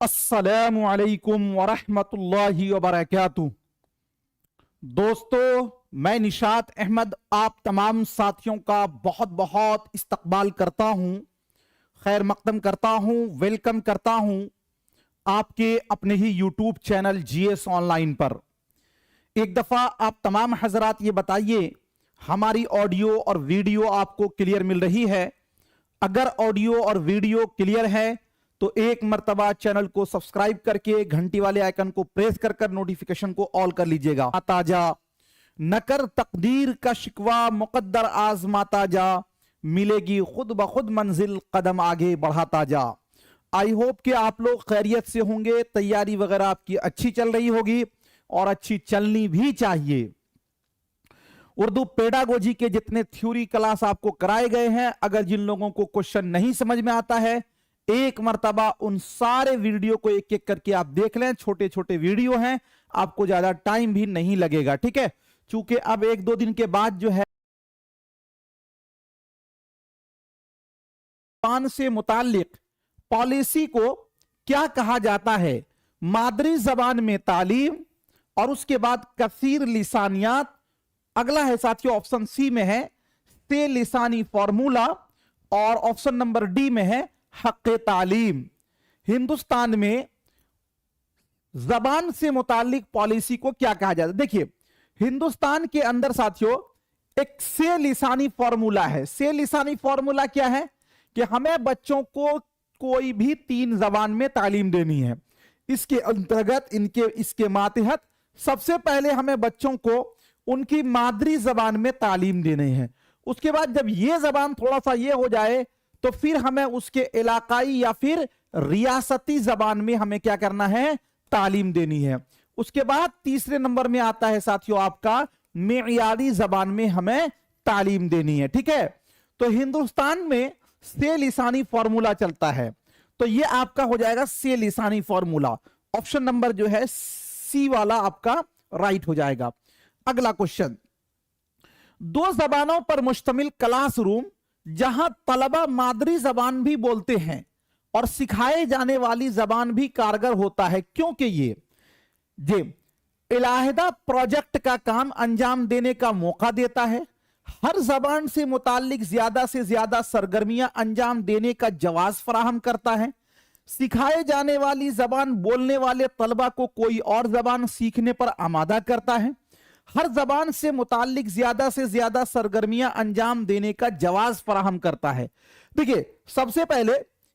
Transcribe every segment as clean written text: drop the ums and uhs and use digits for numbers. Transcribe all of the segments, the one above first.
अस्सलामु अलैकुम वरहमतुल्लाहि वबरकातुहू। दोस्तों, मैं निशात अहमद आप तमाम साथियों का बहुत बहुत इस्तकबाल करता हूं, खैर मकदम करता हूं, वेलकम करता हूं आपके अपने ही यूट्यूब चैनल जीएस ऑनलाइन पर। एक दफा आप तमाम हजरात ये बताइए, हमारी ऑडियो और वीडियो आपको क्लियर मिल रही है? अगर ऑडियो और वीडियो क्लियर है तो एक मर्तबा चैनल को सब्सक्राइब करके घंटी वाले आइकन को प्रेस कर नोटिफिकेशन को ऑल कर लीजिएगा। ताजा नकर तकदीर का शिकवा मुकद्दर आजमाता जा, मिलेगी खुद ब खुद मंजिल कदम आगे बढ़ाता जा। आई होप कि आप लोग खैरियत से होंगे, तैयारी वगैरह आपकी अच्छी चल रही होगी और अच्छी चलनी भी चाहिए। उर्दू पेडागोजी के जितने थ्योरी क्लास आपको कराए गए हैं, अगर जिन लोगों को क्वेश्चन नहीं समझ में आता है, एक मर्तबा उन सारे वीडियो को एक एक करके आप देख लें। छोटे छोटे वीडियो हैं, आपको ज्यादा टाइम भी नहीं लगेगा, ठीक है। चूंकि अब एक दो दिन के बाद जो है जबान से मुताल्लिक पॉलिसी को क्या कहा जाता है, मादरी जबान में तालीम, और उसके बाद कसीर लिसानियात। अगला है साथियों ऑप्शन सी में है से लिसानी फॉर्मूला, और ऑप्शन नंबर डी में है हक तालीम। हिंदुस्तान में जबान से मुतालिक पॉलिसी को क्या कहा जाता है? देखिए, हिंदुस्तान के अंदर साथियों एक से लिसानी फॉर्मूला है। से लिसानी फॉर्मूला क्या है कि हमें बच्चों को कोई भी 3 जबान में तालीम देनी है। इसके अंतर्गत इसके मातहत सबसे पहले हमें बच्चों को उनकी मादरी जबान में तालीम देनी है। उसके बाद जब ये जबान थोड़ा सा ये हो जाए तो फिर हमें उसके इलाकाई या फिर रियासती जबान में हमें क्या करना है, तालीम देनी है। उसके बाद तीसरे नंबर में आता है साथियों आपका मेयारी जबान में हमें तालीम देनी है, ठीक है। तो हिंदुस्तान में से लिसानी फॉर्मूला चलता है, तो ये आपका हो जाएगा से लिसानी फॉर्मूला। ऑप्शन नंबर जो है सी वाला आपका राइट हो जाएगा। अगला क्वेश्चन, 2 जबानों पर मुश्तमिल क्लासरूम जहां तलबा मादरी जबान भी बोलते हैं और सिखाए जाने वाली जबान भी कारगर होता है, क्योंकि ये इलाहिदा प्रोजेक्ट का काम अंजाम देने का मौका देता है, हर जबान से मुताल्लिक ज्यादा से ज्यादा सरगर्मियां अंजाम देने का जवाज फराहम करता है, सिखाए जाने वाली जबान बोलने वाले तलबा को कोई और जबान सीखने पर आमादा करता है, हर जबान से मुताल्लिक ज्यादा से ज्यादा सरगर्मियां अंजाम देने का जवाज फराहम करता है। देखिए, सबसे पहले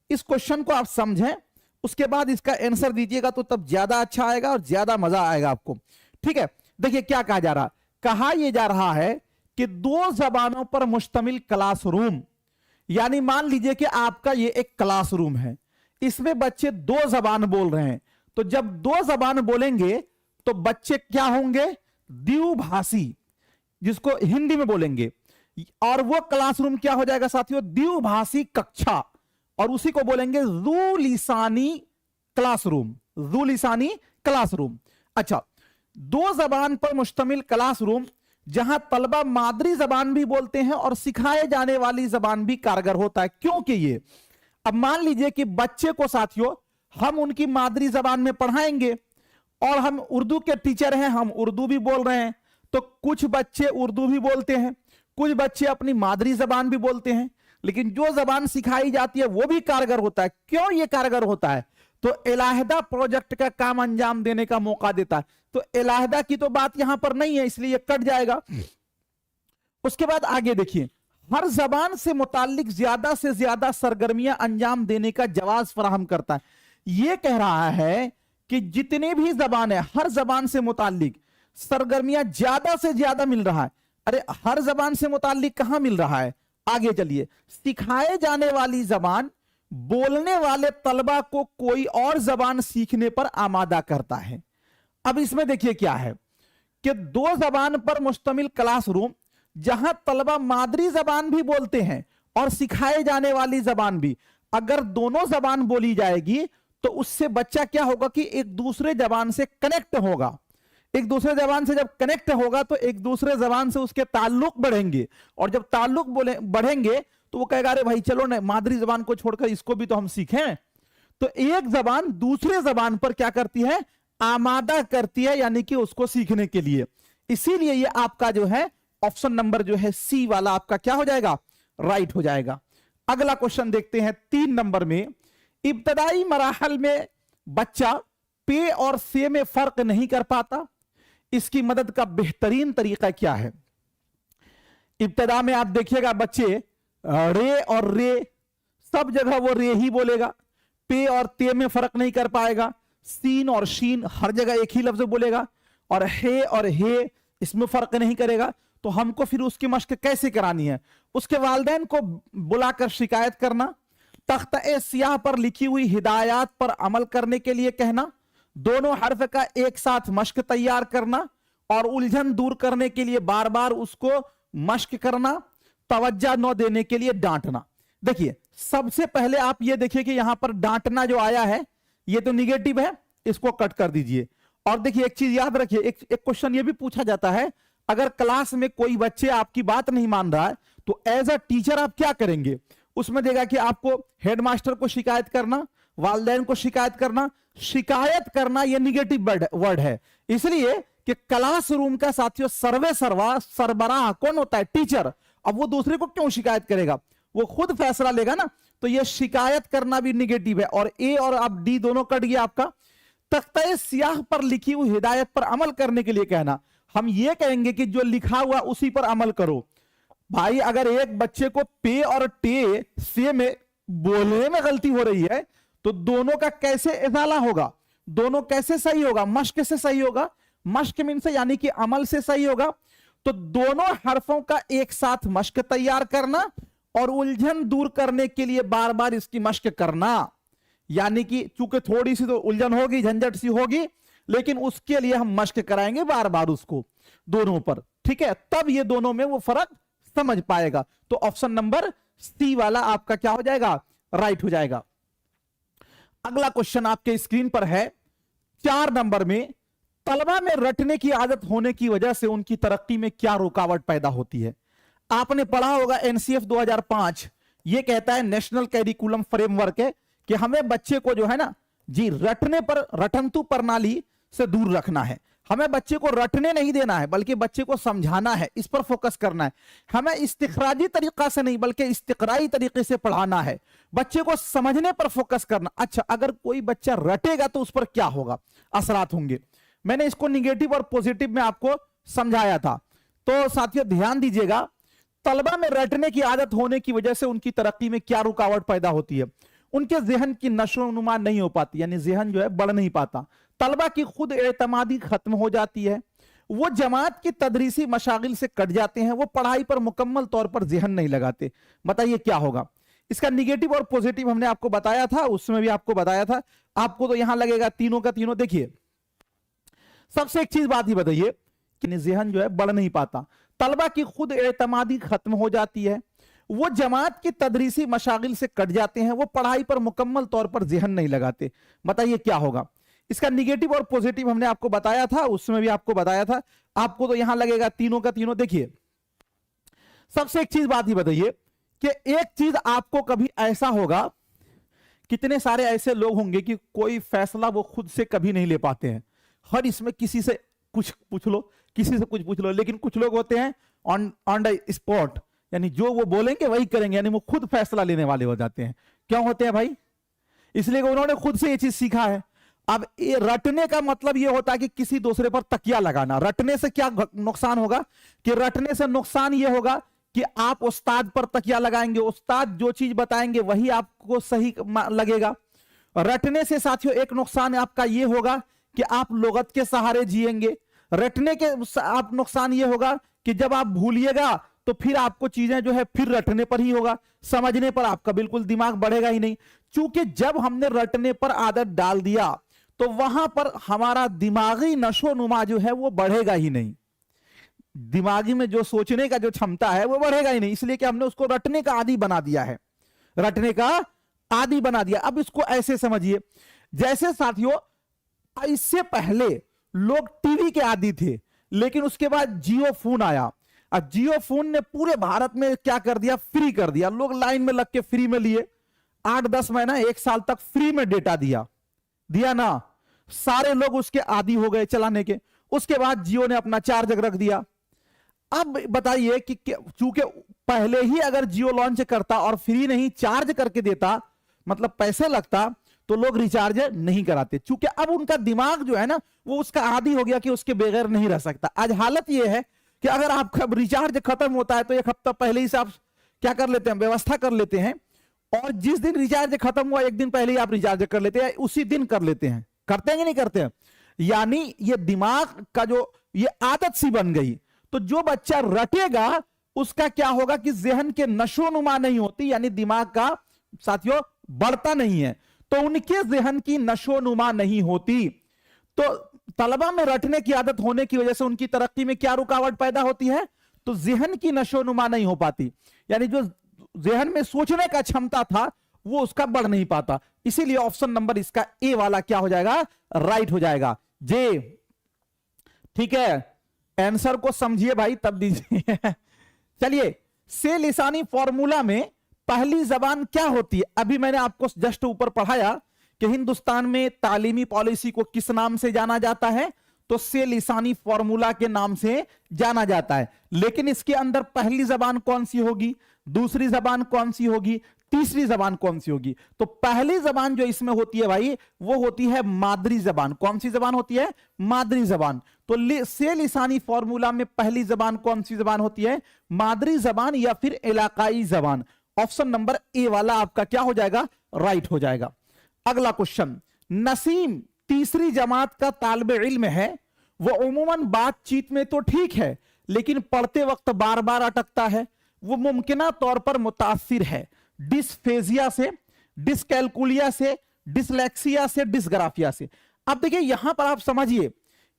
इस क्वेश्चन को आप समझें, उसके बाद इसका आंसर दीजिएगा तो तब ज्यादा अच्छा आएगा और ज्यादा मजा आएगा आपको, ठीक है। देखिए क्या कहा जा रहा, कहा यह जा रहा है कि 2 जबानों पर मुश्तमिल क्लासरूम, यानी मान लीजिए कि आपका ये एक क्लासरूम है, इसमें बच्चे 2 जबान बोल रहे हैं। तो जब 2 जबान बोलेंगे तो बच्चे क्या होंगे, द्विभाषी, जिसको हिंदी में बोलेंगे, और वो क्लासरूम क्या हो जाएगा साथियों, द्विभाषी कक्षा, और उसी को बोलेंगे ज़ू लिसानी क्लासरूम। ज़ू लिसानी क्लासरूम। अच्छा, 2 जबान पर मुश्तमिल क्लासरूम जहां तलबा मादरी जबान भी बोलते हैं और सिखाए जाने वाली जबान भी कारगर होता है, क्योंकि ये, अब मान लीजिए कि बच्चे को साथियों हम उनकी मादरी जबान में पढ़ाएंगे और हम उर्दू के टीचर हैं, हम उर्दू भी बोल रहे हैं, तो कुछ बच्चे उर्दू भी बोलते हैं, कुछ बच्चे अपनी मादरी जबान भी बोलते हैं, लेकिन जो जबान सिखाई जाती है वो भी कारगर होता है। क्यों ये कारगर होता है, तो इलाहिदा प्रोजेक्ट का काम अंजाम देने का मौका देता है। तो इलाहिदा की तो बात यहां पर नहीं है, इसलिए कट जाएगा। उसके बाद आगे देखिए, हर जबान से मुताल्लिक ज्यादा से ज्यादा सरगर्मियां अंजाम देने का जवाज फराहम करता है। यह कह रहा है कि जितनी भी जबान है, हर जबान से मुताल्लिक सरगर्मियां ज्यादा से ज्यादा मिल रहा है। अरे हर जबान से मुताल्लिक कहां मिल रहा है, आगे चलिए, सिखाए जाने वाली जबान बोलने वाले तलबा को कोई और जबान सीखने पर आमादा करता है। अब इसमें देखिए क्या है कि 2 जबान पर मुश्तमिल क्लासरूम जहां तलबा मादरी जबान भी बोलते हैं और सिखाए जाने वाली जबान भी, अगर दोनों जबान बोली जाएगी तो उससे बच्चा क्या होगा कि एक दूसरे जबान से कनेक्ट होगा। एक दूसरे जबान से जब कनेक्ट होगा तो एक दूसरे जबान से उसके ताल्लुक बढ़ेंगे, और जब ताल्लुक बढ़ेंगे तो वो कहेगा अरे भाई चलो ना, मादरी जबान को छोड़कर इसको भी तो हम सीखें। तो एक जबान दूसरे जबान पर क्या करती है, आमादा करती है, यानी कि उसको सीखने के लिए। इसीलिए ये आपका जो है ऑप्शन नंबर जो है सी वाला आपका क्या हो जाएगा, राइट हो जाएगा। अगला क्वेश्चन देखते हैं 3 नंबर में। इब्तदाई मराहल में बच्चा पे और से में फर्क नहीं कर पाता, इसकी मदद का बेहतरीन तरीका क्या है? इब्तदा में आप देखिएगा बच्चे रे और रे सब जगह वो रे ही बोलेगा, पे और ते में फर्क नहीं कर पाएगा, सीन और शीन हर जगह एक ही लफ्ज बोलेगा, और हे और हे इसमें फर्क नहीं करेगा। तो हमको फिर उसकी मश्क कैसे करानी है? उसके वालिदैन को बुलाकर शिकायत करना, तख्ता सियाह पर लिखी हुई हिदायत पर अमल करने के लिए कहना, दोनों हर्फ का एक साथ मश्क तैयार करना और उलझन दूर करने के लिए बार बार उसको मश्क करना, तवज्जो न देने के लिए डांटना। देखिए सबसे पहले आप ये देखिए कि यहां पर डांटना जो आया है ये तो निगेटिव है, इसको कट कर दीजिए। और देखिए एक चीज याद रखिए, एक क्वेश्चन ये भी पूछा जाता है, अगर क्लास में कोई बच्चे आपकी बात नहीं मान रहा है तो एज अ टीचर आप क्या करेंगे? उसमें देगा कि आपको हेडमास्टर को शिकायत करना, वालिदैन को शिकायत करना। शिकायत करना यह निगेटिव वर्ड है, इसलिए कि क्लासरूम का साथियों सर्वे सर्वा सरबराह कौन होता है? टीचर। अब वो दूसरे को क्यों शिकायत करेगा? वो खुद फैसला लेगा ना। तो ये शिकायत करना भी निगेटिव है। और ए और अब डी दोनों कट गया आपका। तख्ते सियाह पर लिखी हुई हिदायत पर अमल करने के लिए कहना, हम ये कहेंगे कि जो लिखा हुआ उसी पर अमल करो। भाई अगर एक बच्चे को पे और टे से में बोलने में गलती हो रही है तो दोनों का कैसे इजाला होगा, दोनों कैसे सही होगा? मश्क से सही होगा, मश्क मीन से यानी कि अमल से सही होगा। तो दोनों हरफों का एक साथ मश्क तैयार करना और उलझन दूर करने के लिए बार बार इसकी मश्क करना, यानी कि चूंकि थोड़ी सी तो उलझन होगी, झंझट सी होगी, लेकिन उसके लिए हम मश्क कराएंगे बार बार उसको दोनों पर, ठीक है? तब ये दोनों में वो फर्क समझ पाएगा। तो ऑप्शन नंबर सी वाला आपका क्या हो जाएगा, राइट हो जाएगा। अगला क्वेश्चन आपके स्क्रीन पर है 4 नंबर में। तलबा में रटने की आदत होने की वजह से उनकी तरक्की में क्या रुकावट पैदा होती है? आपने पढ़ा होगा एनसीएफ 2005 ये कहता है, नेशनल कैरिकुलम फ्रेमवर्क है कि हमें बच्चे को जो है ना जी रटने पर, रटंतु प्रणाली से दूर रखना है। हमें बच्चे को रटने नहीं देना है बल्कि बच्चे को समझाना है, इस पर फोकस करना है। हमें इस्तिखराजी तरीका से नहीं बल्कि इस्तिकराई तरीके से पढ़ाना है, बच्चे को समझने पर फोकस करना। अच्छा अगर कोई बच्चा रटेगा तो उस पर क्या होगा, असरात होंगे। मैंने इसको निगेटिव और पॉजिटिव में आपको समझाया था। तो साथियों ध्यान दीजिएगा, तलबा में रटने की आदत होने की वजह से उनकी तरक्की में क्या रुकावट पैदा होती है? उनके जहन की नशोनुमा नहीं हो पाती, यानी जहन जो है बढ़ नहीं पाता। तलबा की खुद एतमादी खत्म हो जाती है, वो जमात की तदरीसी मशागिल से कट जाते हैं, वो पढ़ाई पर मुकम्मल तौर पर जहन नहीं लगाते। बताइए क्या होगा? इसका निगेटिव और पॉजिटिव हमने आपको बताया था, उसमें भी आपको बताया था। आपको तो यहां लगेगा तीनों का तीनों। देखिए सबसे एक चीज बात ही बताइए कि जहन जो है बढ़ नहीं पाता, तलबा की खुद एतमादी खत्म हो जाती है, वो जमात की तदरीसी मशागिल से कट जाते हैं, वो पढ़ाई पर मुकम्मल तौर पर जहन नहीं लगाते। बताइए क्या होगा? इसका निगेटिव और पॉजिटिव हमने आपको बताया था, उसमें भी आपको बताया था। आपको तो यहां लगेगा तीनों का तीनों। देखिए सबसे एक चीज बात ही बताइए कि एक चीज आपको कभी ऐसा होगा, कितने सारे ऐसे लोग होंगे कि कोई फैसला वो खुद से कभी नहीं ले पाते हैं, हर इसमें किसी से कुछ पूछ लो, किसी से कुछ पूछ लो। लेकिन कुछ लोग होते हैं ऑन द स्पॉट, यानी जो वो बोलेंगे वही करेंगे, यानी वो खुद फैसला लेने वाले हो जाते हैं। क्यों होते हैं भाई? इसलिए उन्होंने खुद से ये चीज सीखा है। अब ये रटने का मतलब ये होता है कि किसी दूसरे पर तकिया लगाना। रटने से क्या नुकसान होगा कि रटने से नुकसान ये होगा कि आप उस्ताद पर तकिया लगाएंगे, उस्ताद जो चीज बताएंगे वही आपको सही लगेगा। रटने से साथियों एक नुकसान आपका ये होगा कि आप लुगत के सहारे जिएंगे। रटने के आप नुकसान ये होगा कि जब आप भूलिएगा तो फिर आपको चीजें जो है फिर रटने पर ही होगा, समझने पर आपका बिल्कुल दिमाग बढ़ेगा ही नहीं। क्योंकि जब हमने रटने पर आदत डाल दिया तो वहां पर हमारा दिमागी नशोनुमा जो है वो बढ़ेगा ही नहीं, दिमागी में जो सोचने का जो क्षमता है वो बढ़ेगा ही नहीं, इसलिए कि हमने उसको रटने का आदी बना दिया है, रटने का आदी बना दिया। अब इसको ऐसे समझिए, जैसे साथियों इससे पहले लोग टीवी के आदी थे, लेकिन उसके बाद जियो फोन आया। अब जियो फोन ने पूरे भारत में क्या कर दिया, फ्री कर दिया। लोग लाइन में लग के फ्री में लिए। 8-10 महीना 1 साल तक फ्री में डेटा दिया ना, सारे लोग उसके आदी हो गए चलाने के। उसके बाद जियो ने अपना चार्ज रख दिया। अब बताइए कि चूंकि पहले ही अगर जियो लॉन्च करता और फ्री नहीं चार्ज करके देता, मतलब पैसे लगता, तो लोग रिचार्ज नहीं कराते। चूंकि अब उनका दिमाग जो है ना वो उसका आदी हो गया कि उसके बगैर नहीं रह सकता। आज हालत ये है कि अगर आपका रिचार्ज खत्म होता है तो 1 हफ्ता पहले ही से आप क्या कर लेते हैं, व्यवस्था कर लेते हैं, और जिस दिन रिचार्ज खत्म हुआ 1 दिन पहले ही आप रिचार्ज कर लेते हैं, उसी दिन कर लेते हैं। करते हैं कि नहीं करते हैं? यानी ये दिमाग का जो ये आदत सी बन गई। तो जो बच्चा रटेगा उसका क्या होगा कि जहन के नशोनुमा नहीं होती, यानी दिमाग का साथियों बढ़ता नहीं है, तो उनके जहन की नशोनुमा नहीं होती। तो तलबा में रटने की आदत होने की वजह से उनकी तरक्की में क्या रुकावट पैदा होती है? तो जहन की नशोनुमा नहीं हो पाती, यानी जो जहन में सोचने का क्षमता था वो उसका बढ़ नहीं पाता। इसीलिए ऑप्शन नंबर इसका ए वाला क्या हो जाएगा, राइट हो जाएगा, जे। ठीक है, आंसर को समझिए भाई तब दीजिए। चलिए, से लिसानी फॉर्मूला में पहली जबान क्या होती है? अभी मैंने आपको जस्ट ऊपर पढ़ाया कि हिंदुस्तान में तालीमी पॉलिसी को किस नाम से जाना जाता है, तो से लिसानी फॉर्मूला के नाम से जाना जाता है। लेकिन इसके अंदर पहली जबान कौन सी होगी, दूसरी जबान कौन सी होगी, तीसरी जबान कौन सी होगी? तो पहली जबान जो इसमें होती है भाई वो होती है मादरी जबान। कौन सी जबान होती है? मादरी जबान। तो से लिसानी फॉर्मूला में पहली जबान कौन सी जबान होती है? मादरी जबान या फिर इलाकाई जबान। ऑप्शन नंबर ए वाला आपका क्या हो जाएगा, राइट हो जाएगा। अगला क्वेश्चन, नसीम तीसरी जमात का तालिबे इल्म है, वो उमूमन बातचीत में तो ठीक है लेकिन पढ़ते वक्त बार बार अटकता है, वो मुमकिना तौर पर मुतासिर है डिस्फेजिया से, डिसकैलकुलिया से, डिसलेक्सिया से, डिसग्राफिया से। अब देखिए यहां पर आप समझिए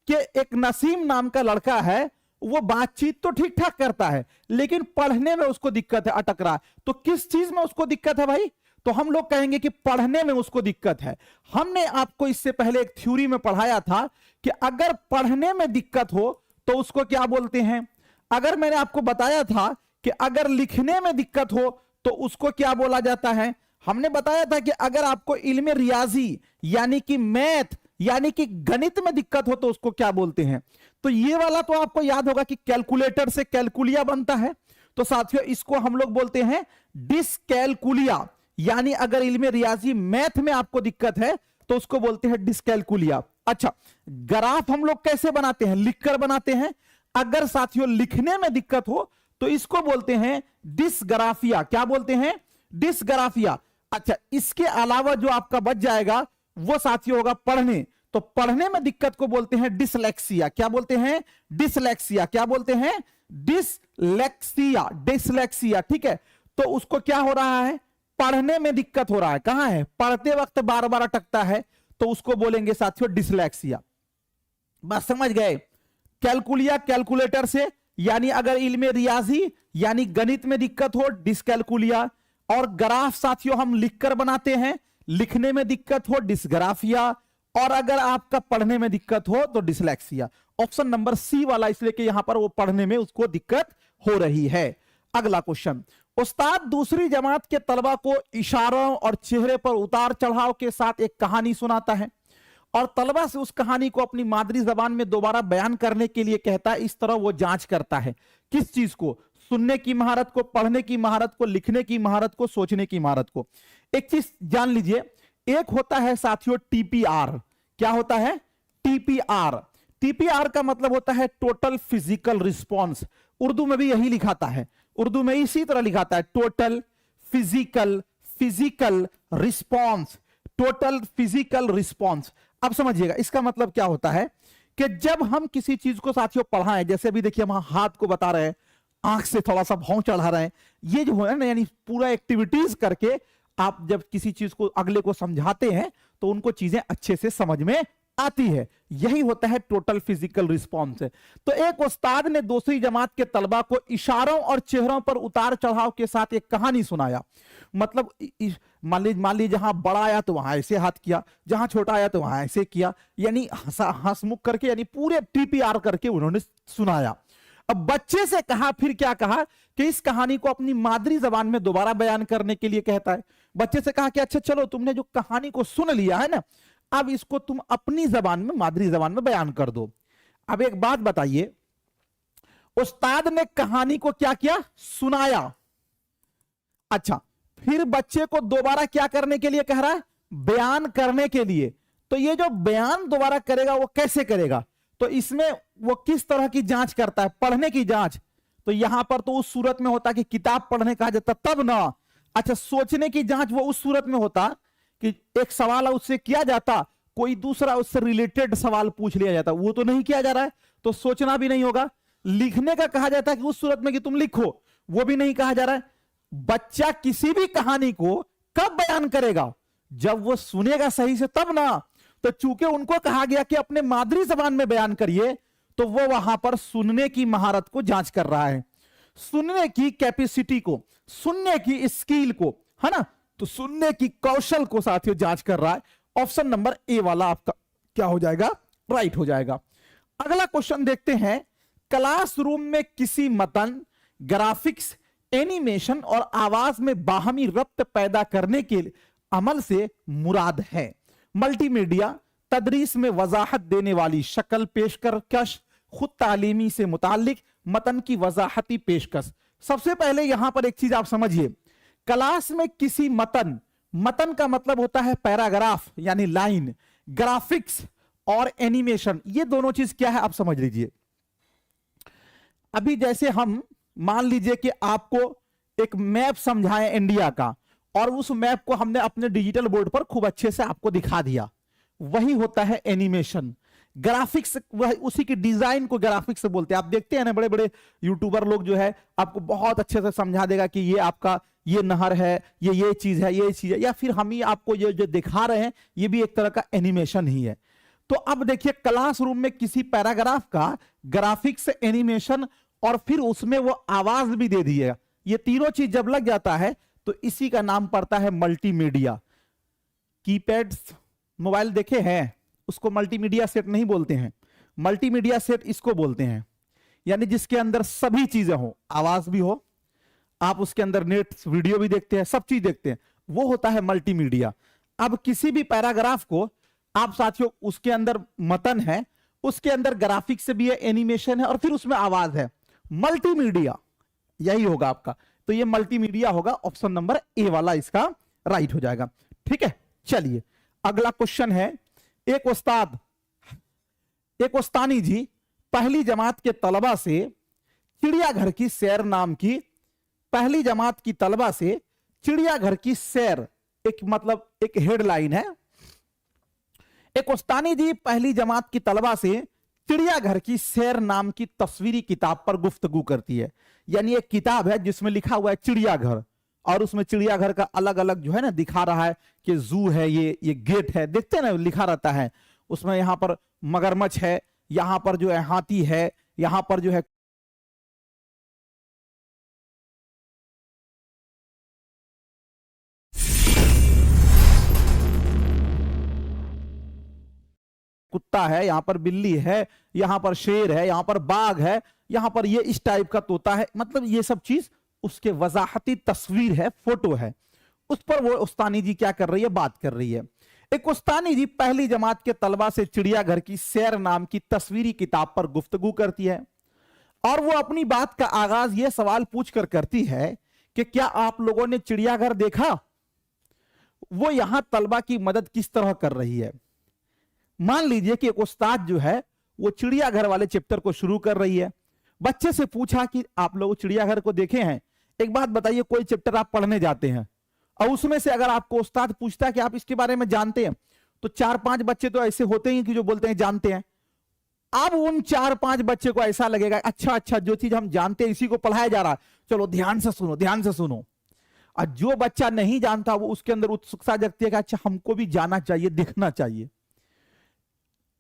कि एक नसीम नाम का लड़का है, वो बातचीत तो ठीक ठाक करता है लेकिन पढ़ने में उसको दिक्कत है, अटक रहा है। तो किस चीज में उसको दिक्कत है भाई? तो हम लोग कहेंगे कि पढ़ने में उसको दिक्कत है। हमने आपको इससे पहले एक थ्योरी में पढ़ाया था कि अगर पढ़ने में दिक्कत हो तो उसको क्या बोलते हैं। अगर मैंने आपको बताया था कि अगर लिखने में दिक्कत हो तो उसको क्या बोला जाता है। हमने बताया था कि अगर आपको इल्म रियाजी यानी कि मैथ यानी कि गणित में दिक्कत हो तो उसको क्या बोलते हैं। तो ये वाला तो आपको याद होगा कि कैलकुलेटर से कैलकुलिया बनता है, तो साथियों इसको हम लोग बोलते हैं डिसकैलकुलिया। यानी अगर इल्म रियाजी मैथ में आपको दिक्कत है तो उसको बोलते हैं डिसकैलकुलिया। अच्छा, ग्राफ हम लोग कैसे बनाते हैं? लिखकर बनाते हैं। अगर साथियों लिखने में दिक्कत हो तो इसको बोलते हैं डिसग्राफिया। क्या बोलते हैं? डिसग्राफिया। अच्छा, इसके अलावा जो आपका बच जाएगा वो साथियों होगा पढ़ने। तो पढ़ने में दिक्कत को बोलते हैं डिसलेक्सिया। क्या बोलते हैं? डिसलेक्सिया। क्या बोलते हैं? डिसलेक्सिया। डिसलेक्सिया, ठीक है। तो उसको क्या हो रहा है? पढ़ने में दिक्कत हो रहा है। कहां है? पढ़ते वक्त बार बार अटकता है, तो उसको बोलेंगे साथियों डिसलेक्सिया। बस समझ गए। कैलकुलिया कैलकुलेटर से, यानी अगर इल्मे रियाजी यानी गणित में दिक्कत हो डिसकैलकुलिया, और ग्राफ साथियों हम लिखकर बनाते हैं, लिखने में दिक्कत हो डिसग्राफिया, और अगर आपका पढ़ने में दिक्कत हो तो डिसलेक्सिया। ऑप्शन नंबर सी वाला, इसलिए कि यहां पर वो पढ़ने में उसको दिक्कत हो रही है। अगला क्वेश्चन, उस्ताद दूसरी जमात के तलबा को इशारों और चेहरे पर उतार चढ़ाव के साथ एक कहानी सुनाता है और तलबा से उस कहानी को अपनी मादरी जबान में दोबारा बयान करने के लिए कहता है। इस तरह वो जांच करता है किस चीज को? सुनने की महारत को, पढ़ने की महारत को, लिखने की महारत को, सोचने की महारत को। एक चीज जान लीजिए, एक होता है साथियों टीपीआर। क्या होता है? टीपीआर। टीपीआर का मतलब होता है टोटल फिजिकल रिस्पॉन्स। उर्दू में भी यही लिखाता है, उर्दू में इसी तरह लिखाता है, total physical response. Total physical response. अब समझिएगा इसका मतलब क्या होता है कि जब हम किसी चीज को साथियों पढ़ाएं, जैसे अभी देखिए हम हाथ को बता रहे हैं, आंख से थोड़ा सा भौं चढ़ा रहे हैं, ये जो है ना यानी पूरा एक्टिविटीज करके आप जब किसी चीज को अगले को समझाते हैं तो उनको चीजें अच्छे से समझ में आती है। यही होता है टोटल फिजिकल रिस्पॉन्स। तो एक उस्ताद ने दूसरी जमात के तलबा को इशारों और चेहरों पर उतार चढ़ाव के साथ एक कहानी सुनाया। मतलब मान लीजिए जहां बड़ा आया तो वहां ऐसे हाथ किया, जहां छोटा आया तो वहां ऐसे किया, यानी हंसमुख करके, यानी पूरे टीपीआर करके उन्होंने सुनाया। अब बच्चे से कहा, फिर क्या कहा कि इस कहानी को अपनी मादरी जबान में दोबारा बयान करने के लिए कहता है। बच्चे से कहा कि अच्छा चलो, तुमने जो कहानी को सुन लिया है ना, अब इसको तुम अपनी जबान में, मादरी जबान में बयान कर दो। अब एक बात बताइए, उस्ताद ने कहानी को क्या किया? सुनाया। अच्छा, फिर बच्चे को दोबारा क्या करने के लिए कह रहा है? बयान करने के लिए। तो ये जो बयान दोबारा करेगा वो कैसे करेगा? तो इसमें वो किस तरह की जांच करता है? पढ़ने की जांच। तो यहां पर तो उस सूरत में होता कि किताब पढ़ने कहा जाता तब ना। अच्छा, सोचने की जांच वो उस सूरत में होता कि एक सवाल उससे किया जाता, कोई दूसरा उससे रिलेटेड सवाल पूछ लिया जाता, वो तो नहीं किया जा रहा है, तो सोचना भी नहीं होगा। लिखने का कहा जाता है कि उस सूरत में कि तुम लिखो, वो भी नहीं कहा जा रहा है। बच्चा किसी भी कहानी को कब बयान करेगा? जब वो सुनेगा सही से तब ना। तो चूंकि उनको कहा गया कि अपने मादरी जबान में बयान करिए, तो वो वहां पर सुनने की महारत को जांच कर रहा है, सुनने की कैपेसिटी को, सुनने की स्किल को, है ना। तो सुनने की कौशल को साथियों जांच कर रहा है। ऑप्शन नंबर ए वाला आपका क्या हो जाएगा? राइट हो जाएगा। अगला क्वेश्चन देखते हैं। क्लासरूम में किसी मतन, ग्राफिक्स, एनिमेशन और आवाज में बाहमी रब्त पैदा करने के अमल से मुराद है मल्टीमीडिया, तदरीस में वजाहत देने वाली शक्ल पेशकश, खुद तालीमी से मुतालिक मतन की वजाहती पेशकश। सबसे पहले यहां पर एक चीज आप समझिए, क्लास में किसी मतन, मतन का मतलब होता है पैराग्राफ यानी लाइन, ग्राफिक्स और एनिमेशन, ये दोनों चीज क्या है आप समझ लीजिए। अभी जैसे हम मान लीजिए कि आपको एक मैप समझाएं इंडिया का, और उस मैप को हमने अपने डिजिटल बोर्ड पर खूब अच्छे से आपको दिखा दिया, वही होता है एनिमेशन। ग्राफिक्स वह उसी की डिजाइन को ग्राफिक्स से बोलते हैं। आप देखते हैं ना, बड़े बड़े यूट्यूबर लोग जो है आपको बहुत अच्छे से समझा देगा कि ये आपका ये नहर है, ये चीज है, ये चीज है, या फिर हम ही आपको ये जो दिखा रहे हैं ये भी एक तरह का एनिमेशन ही है। तो अब देखिए, क्लासरूम में किसी पैराग्राफ का ग्राफिक्स, एनिमेशन और फिर उसमें वो आवाज भी दे दिएगा, ये तीनों चीज जब लग जाता है तो इसी का नाम पड़ता है मल्टीमीडिया। कीपैड मोबाइल देखे हैं, उसको मल्टीमीडिया सेट नहीं बोलते हैं, मल्टीमीडिया सेट इसको बोलते हैं, यानी जिसके अंदर सभी चीजें हो, आवाज भी हो, आप उसके अंदर नेट वीडियो भी देखते हैं, सब चीज देखते हैं, वो होता है मल्टीमीडिया। अब किसी भी पैराग्राफ को आप साथियों, उसके अंदर मतन है, उसके अंदर ग्राफिक्स भी है, एनिमेशन है और फिर उसमें आवाज है, मल्टीमीडिया यही होगा आपका। तो ये मल्टीमीडिया होगा, ऑप्शन नंबर ए वाला इसका राइट हो जाएगा। ठीक है, चलिए अगला क्वेश्चन है। एक उस्तानी जी पहली जमात के तलबा से चिड़ियाघर की सैर नाम की, पहली जमात की तलबा से चिड़ियाघर की सैर, एक मतलब एक हेडलाइन है। एक उस्तानी जी पहली जमात की तलबा से चिड़ियाघर की सैर नाम की तस्वीरी किताब पर गुफ्तगू करती है। यानी एक किताब है जिसमें लिखा हुआ है चिड़ियाघर, और उसमें चिड़ियाघर का अलग अलग जो है ना दिखा रहा है कि जू है, ये गेट है, देखते हैं ना लिखा रहता है उसमें, यहां पर मगरमच्छ है, यहां पर जो है हाथी है, यहां पर जो है कुत्ता है, यहां पर बिल्ली है, यहां पर शेर है, यहां पर बाघ है, यहां पर ये इस टाइप का तोता है, मतलब ये सब चीज उसके वजाहती तस्वीर है, फोटो है, उस पर वो उस्तानी जी क्या कर रही है, बात कर रही है। एक उस्तानी जी पहली जमात के तलबा से चिड़ियाघर की सैर नाम की तस्वीरी किताब पर गुफ्तगू करती है, और वो अपनी बात का आगाज ये सवाल पूछकर करती है कि क्या आप लोगों ने चिड़ियाघर देखा। वो यहां तलबा की मदद किस तरह कर रही है। मान लीजिए कि एक उस्ताद जो है वो चिड़ियाघर वाले चैप्टर को शुरू कर रही है, बच्चे से पूछा कि आप लोग चिड़ियाघर को देखे हैं। एक बात बताइए, कोई चैप्टर आप पढ़ने जाते हैं और उसमें से अगर आपको उस्ताद पूछता है कि आप इसके बारे में जानते हैं, तो 4-5 बच्चे तो ऐसे होते ही कि जो बोलते हैं जानते हैं। अब उन 4-5 बच्चे को ऐसा लगेगा अच्छा जो चीज हम जानते हैं इसी को पढ़ाया जा रहा है, चलो ध्यान से सुनो, ध्यान से सुनो। और जो बच्चा नहीं जानता वो उसके अंदर उत्सुकता जगती है कि अच्छा हमको भी जाना चाहिए, दिखना चाहिए।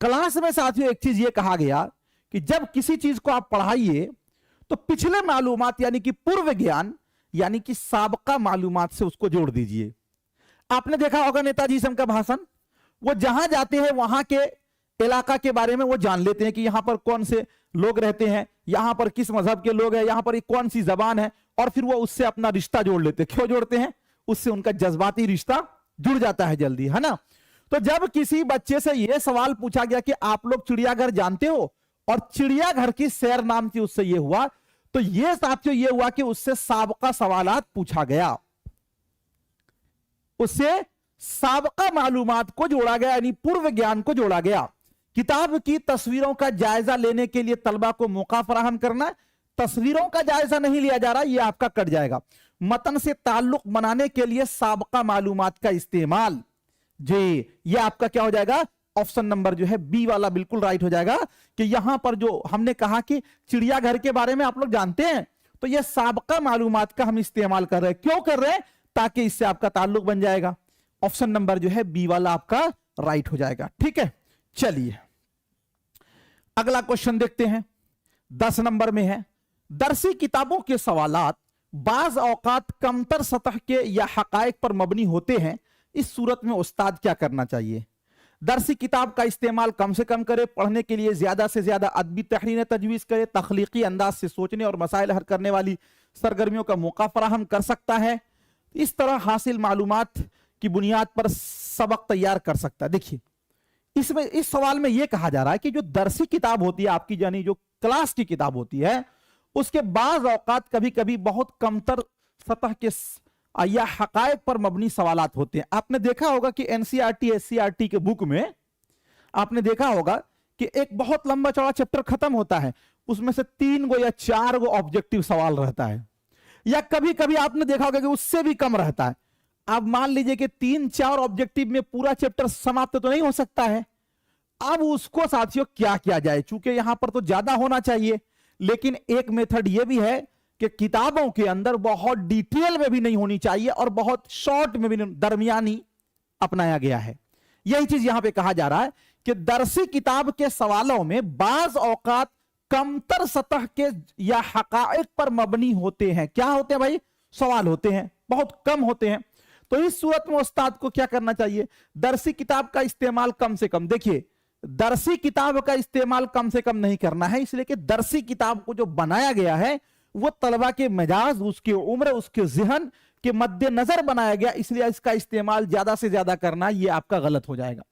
क्लास में साथियों एक चीज ये कहा गया कि जब किसी चीज को आप पढ़ाइए तो पिछले मालूमात यानी कि पूर्व ज्ञान यानी कि साबका मालूमात से उसको जोड़ दीजिए। आपने देखा होगा नेताजी सम का भाषण, वो जहां जाते हैं वहां के इलाका के बारे में वो जान लेते हैं कि यहां पर कौन से लोग रहते हैं, यहां पर किस मजहब के लोग हैं, यहां पर कौन सी जबान है, और फिर वो उससे अपना रिश्ता जोड़ लेते हैं। क्यों जोड़ते हैं? उससे उनका जज्बाती रिश्ता जुड़ जाता है जल्दी, है ना। तो जब किसी बच्चे से यह सवाल पूछा गया कि आप लोग चिड़ियाघर जानते हो, और चिड़ियाघर की सैर नाम थी, उससे यह हुआ, तो यह साथियों ये हुआ कि उससे साबका सवालात पूछा गया, उससे साबका मालूमात को जोड़ा गया, यानी पूर्व ज्ञान को जोड़ा गया। किताब की तस्वीरों का जायजा लेने के लिए तलबा को मौका फराहम करना। तस्वीरों का जायजा नहीं लिया जा रहा, यह आपका कट जाएगा। मतन से ताल्लुक बनाने के लिए साबका मालूमात का इस्तेमाल, जी ये आपका क्या हो जाएगा? ऑप्शन नंबर जो है बी वाला बिल्कुल राइट हो जाएगा, कि यहां पर जो हमने कहा कि चिड़ियाघर के बारे में आप लोग जानते हैं, तो यह साबका मालूमात का हम इस्तेमाल कर रहे हैं। क्यों कर रहे हैं? ताकि इससे आपका ताल्लुक बन जाएगा। ऑप्शन नंबर जो है बी वाला आपका राइट हो जाएगा। ठीक है, चलिए अगला क्वेश्चन देखते हैं। 10 नंबर में है, दरसी किताबों के सवालात बाज औकात कमतर सतह के या हकायक पर मबनी होते हैं, इस सूरत में उस्ताद क्या करना चाहिए? दरसी किताब का इस्तेमाल कम से कम करे, पढ़ने के लिए ज्यादा से ज्यादा अदबी तहरीरें तजवीज करे, तख्लीकी अंदाज से सोचने और मसाइल हल करने वाली सरगर्मियों का मौका फराहम कर सकता है, इस तरह हासिल मालूमात की बुनियाद पर सबक तैयार कर सकता है। देखिए इसमें इस सवाल में यह कहा जा रहा है कि जो दरसी किताब होती है आपकी, यानी जो क्लास की किताब होती है, उसके बाज औकात कभी कभी बहुत कमतर सतह के या हकायक पर मबनी सवालात होते हैं। आपने देखा होगा कि एनसीईआरटी एससीईआरटी के बुक में आपने देखा होगा कि एक बहुत लंबा चौड़ा चैप्टर खत्म होता है, उसमें से 3 गो या 4 गो ऑब्जेक्टिव सवाल रहता है, या कभी कभी आपने देखा होगा कि उससे भी कम रहता है। अब मान लीजिए कि 3-4 ऑब्जेक्टिव में पूरा चैप्टर समाप्त तो नहीं हो सकता है। अब उसको साथियों क्या किया जाए, चूंकि यहां पर तो ज्यादा होना चाहिए, लेकिन एक मेथड यह भी है कि किताबों के अंदर बहुत डिटेल में भी नहीं होनी चाहिए और बहुत शॉर्ट में भी दरमियानी अपनाया गया है। यही चीज यहां पे कहा जा रहा है कि दरसी किताब के सवालों में बाज औकात कमतर सतह के या हकायक पर मबनी होते हैं। क्या होते हैं भाई? सवाल होते हैं, बहुत कम होते हैं। तो इस सूरत में उस्ताद को क्या करना चाहिए? दरसी किताब का इस्तेमाल कम से कम, देखिए दरसी किताब का इस्तेमाल कम से कम नहीं करना है, इसलिए कि दरसी किताब को जो बनाया गया है वो तलबा के मिजाज, उसकी उम्र, उसके ज़हन के मद्देनजर बनाया गया, इसलिए इसका इस्तेमाल ज्यादा से ज्यादा करना ये आपका गलत हो जाएगा।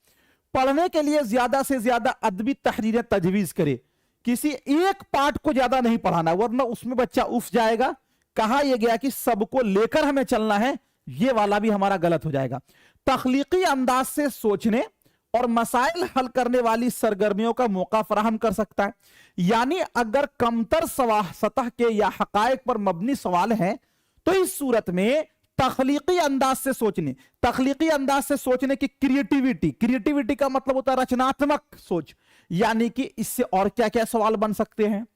पढ़ने के लिए ज्यादा से ज्यादा अदबी तहरीरें तजवीज करे, किसी एक पार्ट को ज्यादा नहीं पढ़ाना, वरना उसमें बच्चा उफ जाएगा। कहा यह गया कि सबको लेकर हमें चलना है, ये वाला भी हमारा गलत हो जाएगा। तख्लीकी अंदाज से सोचने और मसाइल हल करने वाली सरगर्मियों का मौका फराहम कर सकता है। यानी अगर कमतर सतह के या हकायक पर मबनी सवाल है, तो इस सूरत में तख्लीकी अंदाज से सोचने, तख्लीकी अंदाज से सोचने की क्रिएटिविटी का मतलब होता है रचनात्मक सोच, यानी कि इससे और क्या क्या सवाल बन सकते हैं,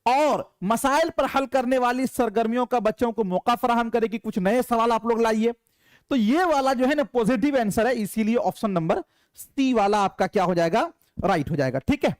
और मसाइल पर हल करने वाली सरगर्मियों का बच्चों को मौका फराहम करे कि कुछ नए सवाल आप लोग लाइए। तो ये वाला जो है ना पॉजिटिव आंसर है, इसीलिए ऑप्शन नंबर सी वाला आपका क्या हो जाएगा? राइट हो जाएगा। ठीक है,